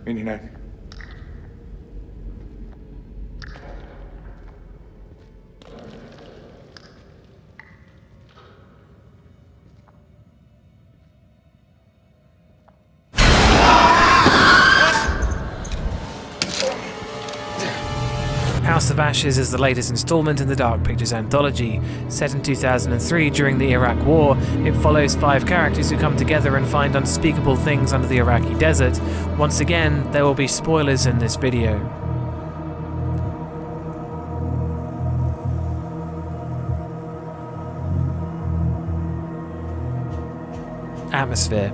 Mين هناك؟ House of Ashes is the latest installment in the Dark Pictures Anthology. Set in 2003 during the Iraq War, it follows 5 characters who come together and find unspeakable things under the Iraqi desert. Once again, there will be spoilers in this video. Atmosphere.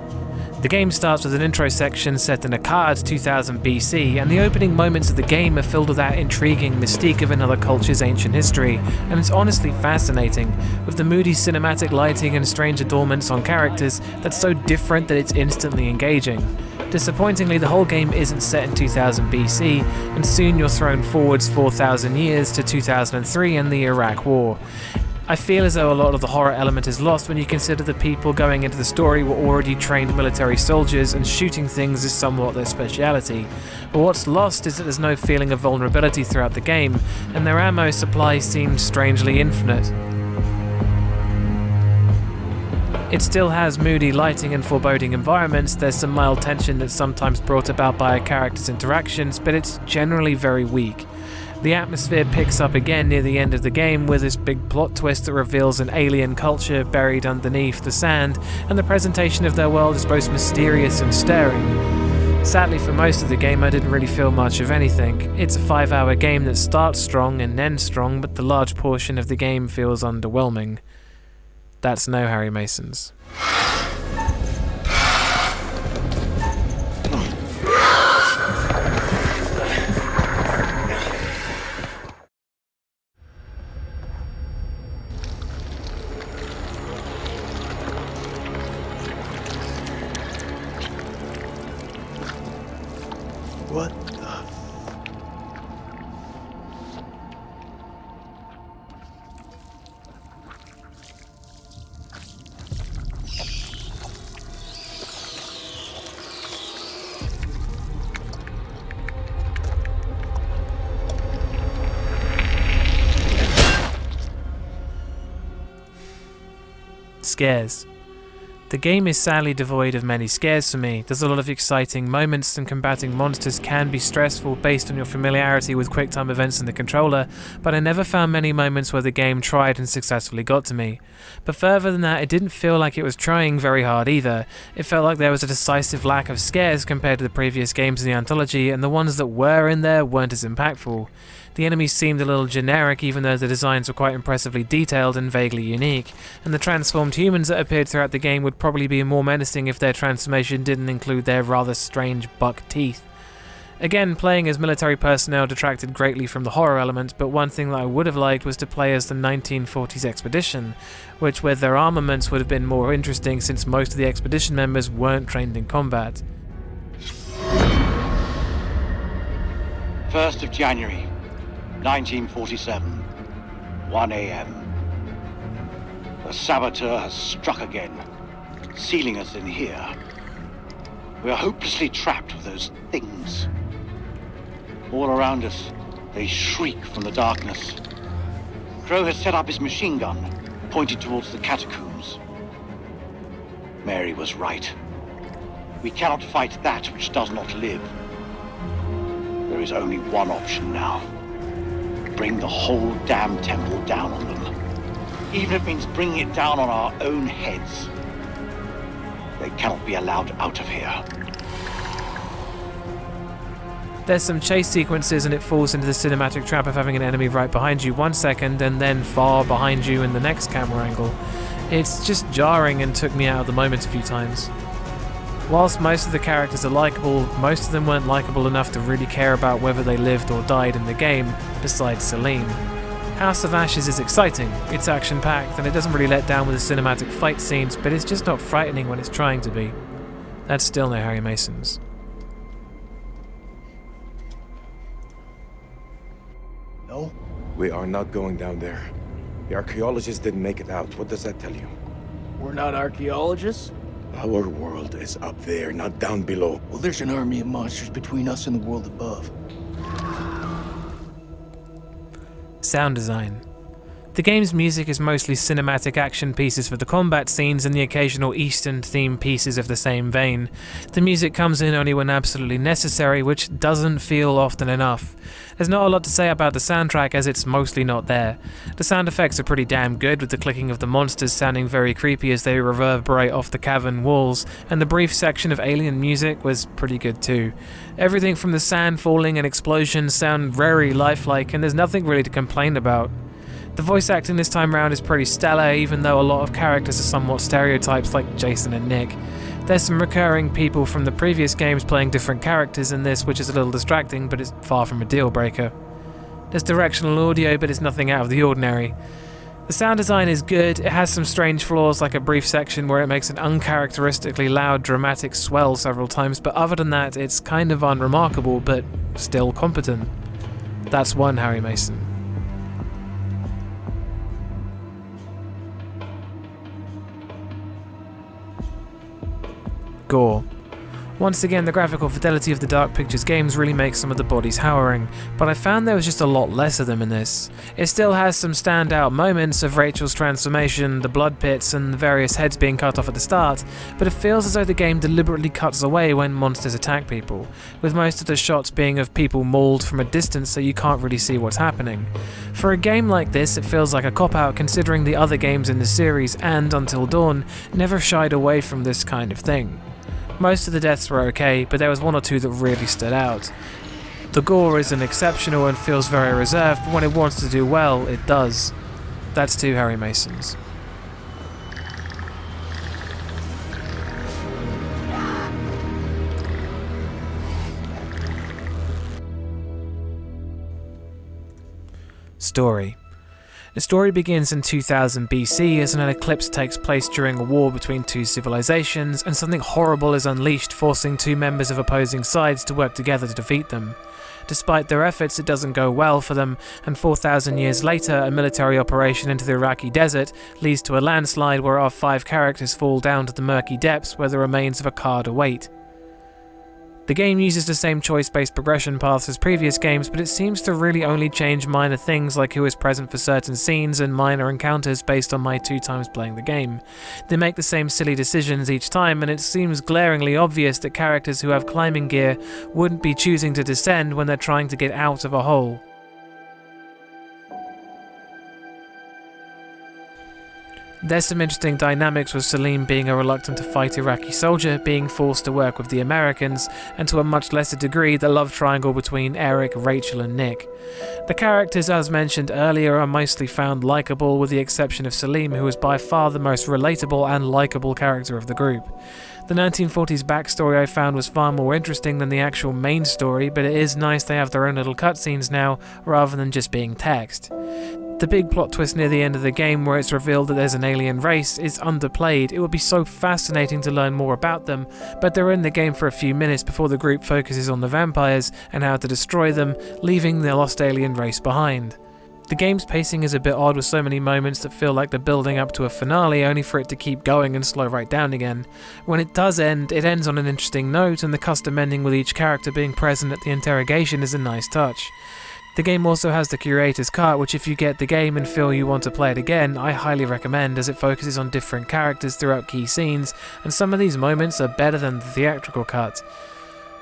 The game starts with an intro section set in Akkad 2000 BC, and the opening moments of the game are filled with that intriguing mystique of another culture's ancient history, and it's honestly fascinating, with the moody cinematic lighting and strange adornments on characters that's so different that it's instantly engaging. Disappointingly, the whole game isn't set in 2000 BC, and soon you're thrown forwards 4,000 years to 2003 and the Iraq War. I feel as though a lot of the horror element is lost when you consider the people going into the story were already trained military soldiers and shooting things is somewhat their speciality. But what's lost is that there's no feeling of vulnerability throughout the game, and their ammo supply seems strangely infinite. It still has moody lighting and foreboding environments, there's some mild tension that's sometimes brought about by a character's interactions, but it's generally very weak. The atmosphere picks up again near the end of the game with this big plot twist that reveals an alien culture buried underneath the sand, and the presentation of their world is both mysterious and staring. Sadly, for most of the game I didn't really feel much of anything. It's a 5-hour game that starts strong and ends strong, but the large portion of the game feels underwhelming. That's no Harry Masons. What the... Scares. The game is sadly devoid of many scares for me. There's a lot of exciting moments, and combating monsters can be stressful based on your familiarity with quick-time events in the controller, but I never found many moments where the game tried and successfully got to me. But further than that, it didn't feel like it was trying very hard either. It felt like there was a decisive lack of scares compared to the previous games in the Anthology, and the ones that were in there weren't as impactful. The enemies seemed a little generic, even though the designs were quite impressively detailed and vaguely unique, and the transformed humans that appeared throughout the game would probably be more menacing if their transformation didn't include their rather strange buck teeth. Again, playing as military personnel detracted greatly from the horror element, but one thing that I would have liked was to play as the 1940s expedition, which with their armaments would have been more interesting since most of the expedition members weren't trained in combat. 1st of January, 1947, 1 AM. The saboteur has struck again, sealing us in here. We are hopelessly trapped with those things. All around us, they shriek from the darkness. Crow has set up his machine gun, pointed towards the catacombs. Mary was right. We cannot fight that which does not live. There is only one option now. Bring the whole damn temple down on them. Even if it means bringing it down on our own heads. They cannot be allowed out of here. There's some chase sequences and it falls into the cinematic trap of having an enemy right behind you 1 second and then far behind you in the next camera angle. It's just jarring and took me out of the moment a few times. Whilst most of the characters are likeable, most of them weren't likeable enough to really care about whether they lived or died in the game, besides Celine. House of Ashes is exciting, it's action-packed, and it doesn't really let down with the cinematic fight scenes, but it's just not frightening when it's trying to be. That's still no Harry Masons. No? We are not going down there. The archaeologists didn't make it out. What does that tell you? We're not archaeologists? Our world is up there, not down below. Well, there's an army of monsters between us and the world above. Sound design. The game's music is mostly cinematic action pieces for the combat scenes and the occasional Eastern themed pieces of the same vein. The music comes in only when absolutely necessary, which doesn't feel often enough. There's not a lot to say about the soundtrack as it's mostly not there. The sound effects are pretty damn good, with the clicking of the monsters sounding very creepy as they reverberate off the cavern walls, and the brief section of alien music was pretty good too. Everything from the sand falling and explosions sound very lifelike, and there's nothing really to complain about. The voice acting this time around is pretty stellar, even though a lot of characters are somewhat stereotypes like Jason and Nick. There's some recurring people from the previous games playing different characters in this, which is a little distracting, but it's far from a deal breaker. There's directional audio, but it's nothing out of the ordinary. The sound design is good. It has some strange flaws, like a brief section where it makes an uncharacteristically loud dramatic swell several times, but other than that, it's kind of unremarkable, but still competent. That's one Harry Mason. Gore. Once again, the graphical fidelity of the Dark Pictures games really makes some of the bodies harrowing, but I found there was just a lot less of them in this. It still has some standout moments of Rachel's transformation, the blood pits, and the various heads being cut off at the start, but it feels as though the game deliberately cuts away when monsters attack people, with most of the shots being of people mauled from a distance so you can't really see what's happening. For a game like this, it feels like a cop-out considering the other games in the series and Until Dawn never shied away from this kind of thing. Most of the deaths were okay, but there was one or two that really stood out. The gore isn't exceptional and feels very reserved, but when it wants to do well, it does. That's two Harry Masons. Story. The story begins in 2000 BC as an eclipse takes place during a war between two civilizations, and something horrible is unleashed, forcing two members of opposing sides to work together to defeat them. Despite their efforts, it doesn't go well for them, and 4,000 years later, a military operation into the Iraqi desert leads to a landslide where our 5 characters fall down to the murky depths where the remains of a card await. The game uses the same choice-based progression paths as previous games, but it seems to really only change minor things like who is present for certain scenes and minor encounters based on my 2 times playing the game. They make the same silly decisions each time, and it seems glaringly obvious that characters who have climbing gear wouldn't be choosing to descend when they're trying to get out of a hole. There's some interesting dynamics with Salim being a reluctant to fight Iraqi soldier, being forced to work with the Americans, and to a much lesser degree the love triangle between Eric, Rachel and Nick. The characters, as mentioned earlier, are mostly found likeable with the exception of Salim, who is by far the most relatable and likeable character of the group. The 1940s backstory I found was far more interesting than the actual main story, but it is nice they have their own little cutscenes now, rather than just being text. The big plot twist near the end of the game where it's revealed that there's an alien race is underplayed. It would be so fascinating to learn more about them, but they're in the game for a few minutes before the group focuses on the vampires and how to destroy them, leaving the lost alien race behind. The game's pacing is a bit odd with so many moments that feel like they're building up to a finale only for it to keep going and slow right down again. When it does end, it ends on an interesting note, and the custom ending with each character being present at the interrogation is a nice touch. The game also has the curator's cut, which if you get the game and feel you want to play it again, I highly recommend, as it focuses on different characters throughout key scenes, and some of these moments are better than the theatrical cut.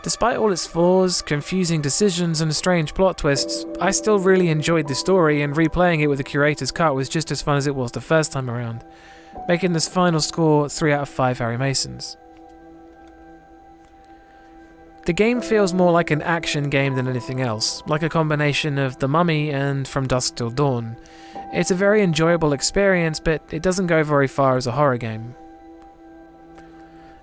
Despite all its flaws, confusing decisions and strange plot twists, I still really enjoyed the story, and replaying it with the curator's cut was just as fun as it was the first time around, making this final score 3 out of 5 Harry Masons. The game feels more like an action game than anything else, like a combination of The Mummy and From Dusk Till Dawn. It's a very enjoyable experience, but it doesn't go very far as a horror game.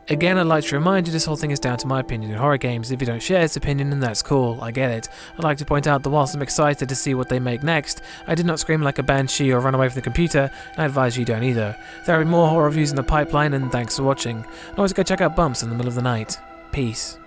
Again, I'd like to remind you this whole thing is down to my opinion in horror games. If you don't share this opinion, then that's cool, I get it. I'd like to point out that whilst I'm excited to see what they make next, I did not scream like a banshee or run away from the computer, and I advise you don't either. There are more horror reviews in the pipeline, and thanks for watching. And always go check out Bumps in the middle of the night. Peace.